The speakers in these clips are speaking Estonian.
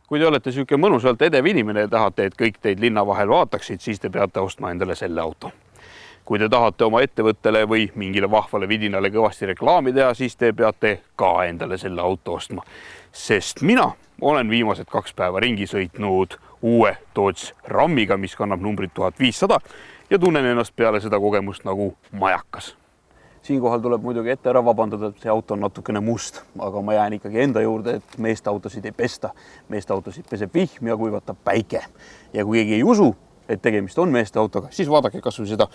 Kui te olete selline mõnusalt edev inimene ja tahate, et kõik teid linna vahel vaataksid, siis te peate ostma endale selle auto. Kui te tahate oma ettevõttele või mingile vahvale vidinale kõvasti reklaami teha, siis te peate ka endale selle auto ostma. Sest mina olen viimased 2 päeva ringi sõitnud uue Dodge Ramiga, mis kannab numbrit 1500 ja tunnen ennast peale seda kogemust nagu majakas. Siinkohal tuleb muidugi ette ära vabandada, et see auto on natukene must, aga ma jään ikkagi enda juurde, et meeste autosid ei pesta. Meeste autosid peseb vihm ja kuivatab päike. Ja kui keegi ei usu, et tegemist on meeste autoga, siis vaadake kas või seda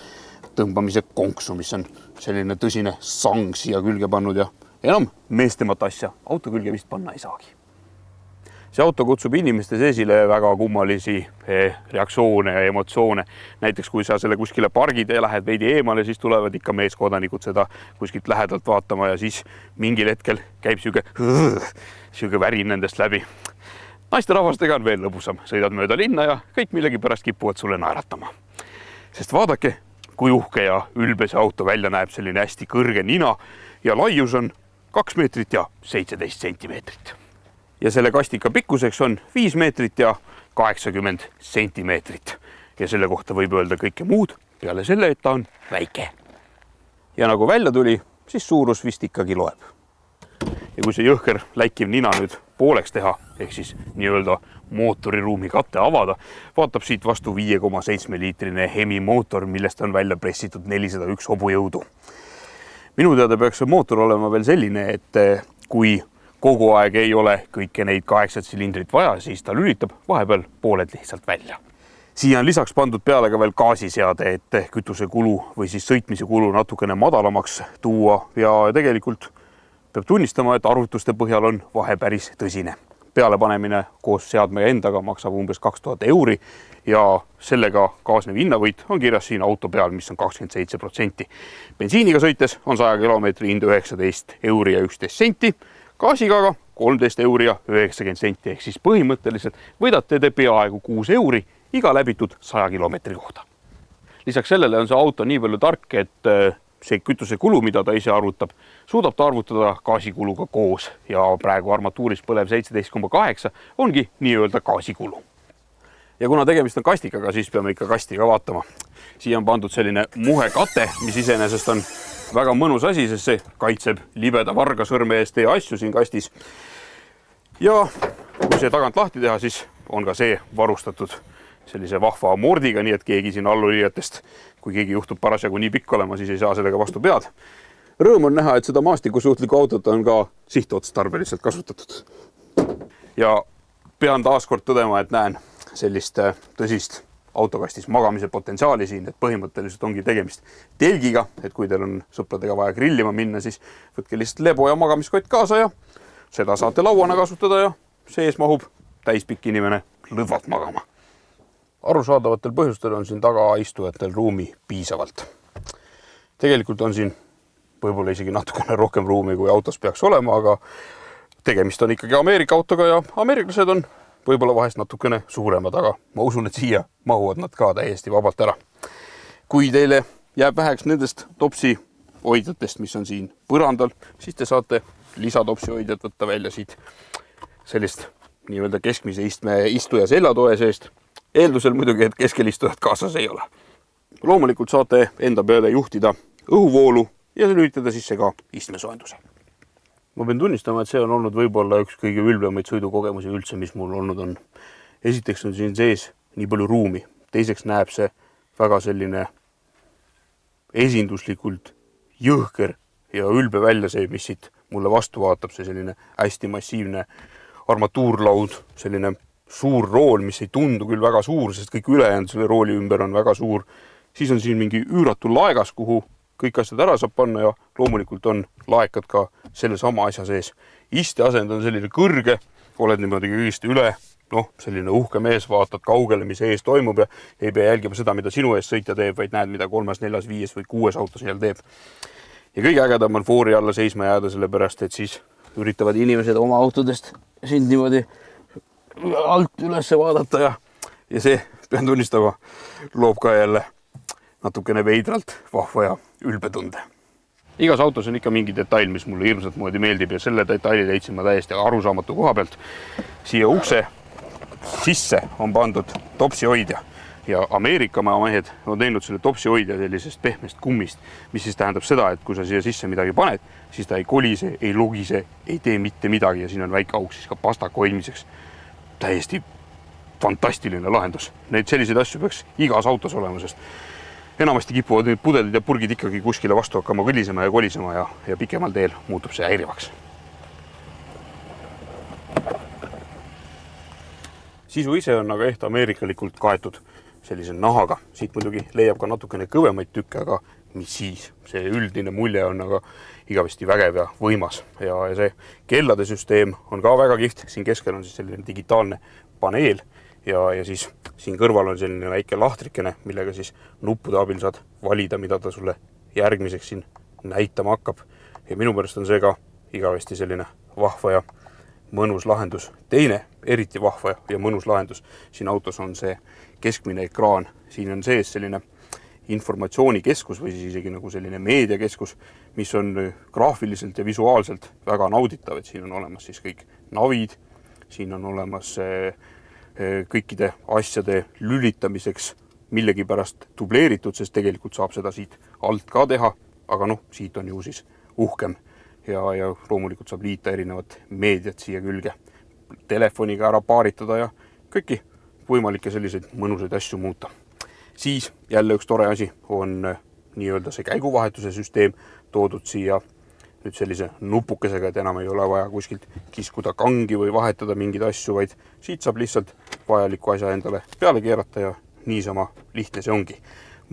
tõmbamise konksu, mis on selline tõsine sang siia külge pannud ja enam meestemat asja auto külge vist panna ei saagi. See auto kutsub inimestes esile väga kummalisi reaktsioone ja emotsioone. Näiteks kui sa selle kuskile pargid ja lähed veidi eemale, siis tulevad ikka meeskodanikud seda kuskilt lähedalt vaatama ja siis mingil hetkel käib siuke värin nendest läbi. Naiste rahvastega on veel lõbusam. Sõidad mööda linna ja kõik millegi pärast kipuvad sulle naeratama. Sest vaadake, kui uhke ja ülbe see auto välja näeb, selline hästi kõrge nina ja laius on 2 meetrit ja 17 sentimeetrit. Ja selle kastika pikkuseks on 5 meetrit ja 80 sentimeetrit. Ja selle kohta võib öelda kõike muud peale selle, et ta on väike. Ja nagu välja tuli, siis suurus vist ikkagi loeb. Ja kui see jõhker läikiv nina nüüd pooleks teha, ehk siis nii-öelda mootoriruumi katte avada, vaatab siit vastu 5,7 liitrine Hemi mootor, millest on välja pressitud 401 hobujõudu. Minu teada peaks see mootor olema veel selline, et kui kogu aeg ei ole kõike neid 8 silindrit vaja, siis ta lülitab vahepeal pooled lihtsalt välja. Siia on lisaks pandud peale ka veel gaasiseade, et kütusekulu või siis sõitmise kulu natukene madalamaks tuua ja tegelikult peab tunnistama, et arvutuste põhjal on vahe päris tõsine. Pealepanemine koos seadmega endaga maksab umbes 2000 euri ja sellega kaasnev hinnavõit on kirjas siin auto peal, mis on 27%. Bensiiniga sõites on 100 kilomeetri hind 19 euri ja 11 senti, gaasiga aga 13 euri ja 90 senti, ehk siis põhimõtteliselt võidate te peaaegu 6 euri iga läbitud 100 kilomeetri kohta. Lisaks sellele on see auto nii palju tark, et see kütusekulu, mida ta ise arvutab, suudab ta arvutada gaasikuluga koos ja praegu armatuuris põlev 17,8 ongi nii-öelda gaasikulu. Ja kuna tegemist on kastikaga, siis peame ikka kastiga vaatama. Siia on pandud selline muhekate, mis iseenesest on väga mõnus asi, sest see kaitseb libeda varga sõrme eest teie asju siin kastis. Ja kui see tagant lahti teha, siis on ka see varustatud sellise vahva mordiga, nii et keegi siin allulijatest, kui keegi juhtub parasjagu nii pikk olema, siis ei saa sellega vastu pead. Rõõm on näha, et seda maastikusuutlikku autot on ka sihtotstarbeliselt kasutatud. Ja pean taaskord tõdema, et näen sellist tõsist autokastis magamise potentsiaali siin, et põhimõtteliselt ongi tegemist telgiga, et kui teil on sõpradega vaja grillima minna, siis võtke lihtsalt lebo ja magamiskott kaasa ja seda saate lauana kasutada ja sees mahub täispikk inimene lõdvalt magama. Arusaadavatel põhjustel on siin tagaistujatel ruumi piisavalt. Tegelikult on siin võib-olla isegi natukene rohkem ruumi, kui autos peaks olema, aga tegemist on ikkagi Ameerika autoga ja ameeriklased on võib-olla vahest natukene suuremad, aga ma usun, et siia mahuvad nad ka täiesti vabalt ära. Kui teile jääb väheks nendest topsi hoidjatest, mis on siin põrandal, siis te saate lisatopsi hoidjat võtta välja siit sellist nii-öelda keskmise istuja seljatoe seest. Eeldusel muidugi, et keskelistujad kaasas ei ole. Loomulikult saate enda peale juhtida õhuvoolu ja lülitada sisse ka istmesoenduse. Ma pean tunnistama, et see on olnud võib-olla üks kõige ülbemaid sõidukogemusi üldse, mis mul olnud on. Esiteks on siin sees nii palju ruumi. Teiseks näeb see väga selline esinduslikult jõhker ja ülbe välja see, mis siit mulle vastu vaatab. See selline hästi massiivne armatuurlaud, selline suur rool, mis ei tundu küll väga suur, sest kõik ülejäänud selle rooli ümber on väga suur. Siis on siin mingi üüratu laegas, kuhu kõik asjad ära saab panna ja loomulikult on laekad ka selle sama asja sees. Isteasend on selline kõrge, oled niimoodi kõigist üle, selline uhke mees, vaatad kaugele, mis ees toimub ja ei pea jälgima seda, mida sinu ees sõitja teeb, vaid näed, mida 3., 4., 5. või 6. auto seal teeb. Ja kõige ägedam on foori alla seisma jääda, sellepärast, et siis üritavad inimesed oma autodest sind niimoodi alt üles vaadata ja see, pean tunnistama, loob ka jälle natukene veidralt vahva ja ülbetunde. Igas autos on ikka mingi detail, mis mulle hirmsat moodi meeldib ja selle detaili leidsin ma täiesti arusaamatu koha pealt. Siia ukse sisse on pandud topsihoidja ja Ameerika mehed on teinud selle topsihoidja sellisest pehmest kummist, mis siis tähendab seda, et kui sa siia sisse midagi paned, siis ta ei kolise, ei lugise, ei tee mitte midagi ja siin on väike auk siis ka pastaka hoidmiseks. Täiesti fantastiline lahendus. Neid selliseid asju peaks igas autos olema, sest enamasti kipuvad need pudelid ja purgid ikkagi kuskile vastu hakkama kõlisema ja kolisema ja pikemal teel muutub see häirivaks. Sisu ise on aga ameerikalikult kaetud sellise nahaga. Siit muidugi leiab ka natukene kõvemaid tükke, aga mis siis? See üldine mulje on aga igavesti vägev ja võimas. Ja see kellade süsteem on ka väga kihvt. Siin keskel on siis selline digitaalne paneel ja siis siin kõrval on selline väike lahtrikene, millega siis nuppude abil saad valida, mida ta sulle järgmiseks siin näitama hakkab. Ja minu pärast on see ka igavesti selline vahva ja mõnus lahendus. Teine eriti vahva ja mõnus lahendus siin autos on see keskmine ekraan. Siin on sees selline informatsioonikeskus või siis isegi nagu selline meediakeskus, mis on graafiliselt ja visuaalselt väga nauditav. Et siin on olemas siis kõik navid, siin on olemas kõikide asjade lülitamiseks millegi pärast dubleeritud, sest tegelikult saab seda siit alt ka teha, aga siit on ju siis uhkem ja loomulikult saab liita erinevat meediat siia külge, telefoniga ära paaritada ja kõiki võimalikke selliseid mõnusaid asju muuta. Siis jälle üks tore asi on nii-öelda see käiguvahetuse süsteem toodud siia nüüd sellise nupukesega, et enam ei ole vaja kuskilt kiskuda kangi või vahetada mingeid asju, vaid siit saab lihtsalt vajaliku asja endale peale keerata ja niisama lihtne see ongi.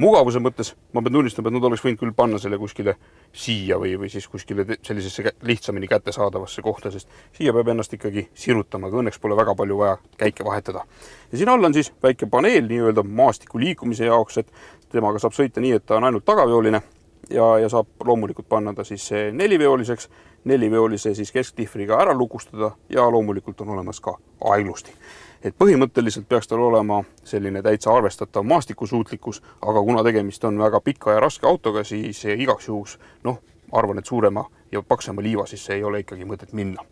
Mugavuse mõttes ma pean tunnistama, et nad oleks võinud küll panna selle kuskile siia või siis kuskile sellisesse lihtsamini kättesaadavasse kohta, sest siia peab ennast ikkagi sirutama, aga õnneks pole väga palju vaja käike vahetada. Ja siin all on siis väike paneel nii-öelda maastiku liikumise jaoks, et temaga saab sõita nii, et ta on ainult tagaveoline ja saab loomulikult panna ta siis neliveoliseks, neliveolise siis kesktihvriga ära lukustada ja loomulikult on olemas ka aeglusti. Et põhimõtteliselt peaks tal olema selline täitsa arvestatav maastikusuutlikkus, aga kuna tegemist on väga pika ja raske autoga, siis igaks juhuks, arvan, et suurema ja paksema liiva, siis see ei ole ikkagi mõtet minna.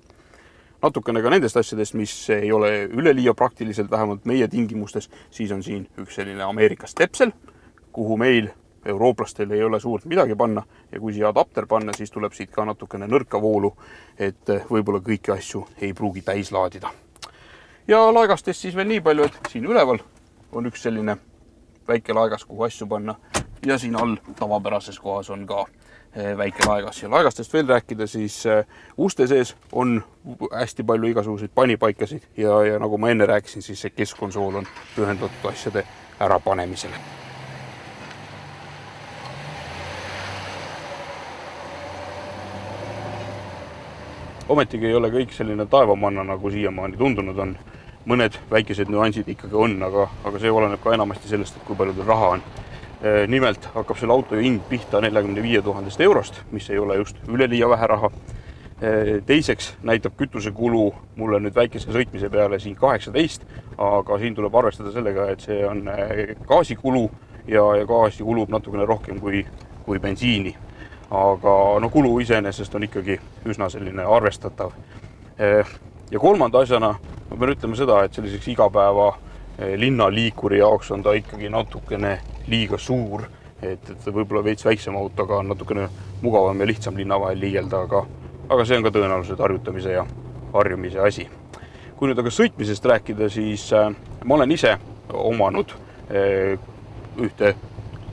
Natukene ka nendest asjadest, mis ei ole üleliia praktiliselt, vähemalt meie tingimustes, siis on siin üks selline Ameerika stepsel, kuhu meil eurooplastel ei ole suurt midagi panna ja kui siia adapter panna, siis tuleb siit ka natukene nõrka voolu, et võib-olla kõiki asju ei pruugi täis laadida. Ja laegastest siis veel nii palju, et siin üleval on üks selline väike laegas, kuhu asju panna ja siin all tavapärases kohas on ka väike laegas. Ja laegastest veel rääkida, siis uste sees on hästi palju igasuguseid panipaikasid ja nagu ma enne rääkisin, siis see keskkonsool on pühendatud asjade ärapanemisele. Ometigi ei ole kõik selline taevamanna, nagu siiamaani tundunud on. Mõned väikesed nüansid ikkagi on, aga see oleneb ka enamasti sellest, et kui palju teil raha on. Nimelt hakkab selle auto hind pihta 45 000 eurost, mis ei ole just üleliia vähe raha. Teiseks näitab kütusekulu mulle nüüd väikese sõitmise peale siin 18, aga siin tuleb arvestada sellega, et see on gaasikulu ja gaasi kulub natukene rohkem kui bensiini. Aga kulu iseenesest on ikkagi üsna selline arvestatav. Ja kolmanda asjana ma pean ütlema seda, et selliseks igapäeva linnaliikuri jaoks on ta ikkagi natukene liiga suur, et võib-olla veits väiksema autoga on natukene mugavam ja lihtsam linna vahel liigelda, aga see on ka tõenäoliselt harjutamise ja harjumise asi. Kui nüüd aga sõitmisest rääkida, siis ma olen ise omanud ühte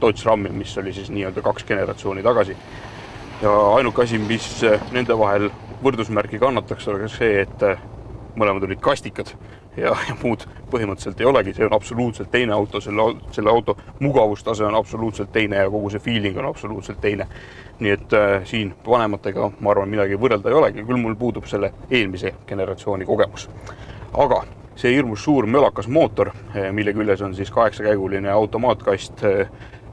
Dodge Rammi, mis oli siis nii-öelda 2 generatsiooni tagasi. Ja ainuke asi, mis nende vahel võrdusmärki kannataks, oli see, et mõlemad olid kastikad ja muud põhimõtteliselt ei olegi. See on absoluutselt teine auto, selle auto mugavustase on absoluutselt teine ja kogu see feeling on absoluutselt teine. Nii et siin vanematega, ma arvan, midagi võrrelda ei olegi, küll mul puudub selle eelmise generatsiooni kogemus. Aga see hirmus suur mölakas mootor, mille küljes on siis 8-käiguline automaatkast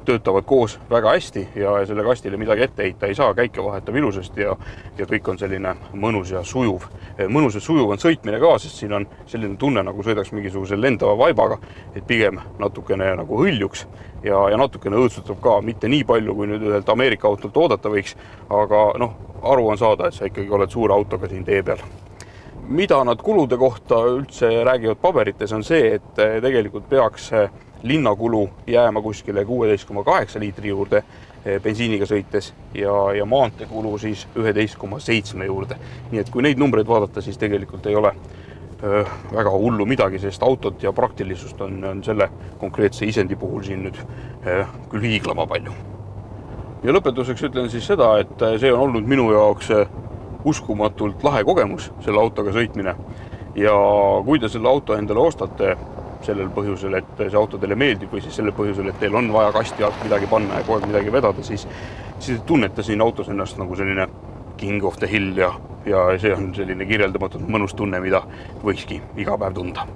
töötavad koos väga hästi ja selle kastile midagi ette heita ei saa, käike vahetab ilusasti ja kõik on selline mõnus ja sujuv. Mõnus ja sujuv on sõitmine ka, sest siin on selline tunne, nagu sõidaks mingisuguse lendava vaibaga, et pigem natukene nagu hõljuks ja natukene õõtsutab ka, mitte nii palju, kui nüüd ühelt Ameerika autolt oodata võiks, aga aru on saada, et sa ikkagi oled suure autoga siin tee peal. Mida nad kulude kohta üldse räägivad paberites on see, et tegelikult peaks linnakulu jääma kuskile 16,8 liitri juurde bensiiniga sõites ja maanteekulu siis 11,7 juurde. Nii et kui neid numbreid vaadata, siis tegelikult ei ole väga hullu midagi, sest autot ja praktilisust on selle konkreetse isendi puhul siin nüüd küll hiiglama palju. Ja lõpetuseks ütlen siis seda, et see on olnud minu jaoks uskumatult lahe kogemus selle autoga sõitmine ja kui te selle auto endale ostate sellel põhjusel, et see auto teile meeldib või siis sellel põhjusel, et teil on vaja kasti alt midagi panna ja kogu aeg midagi vedada, siis tunnete siin autos ennast nagu selline king of the hill ja see on selline kirjeldamatult mõnus tunne, mida võikski iga päev tunda.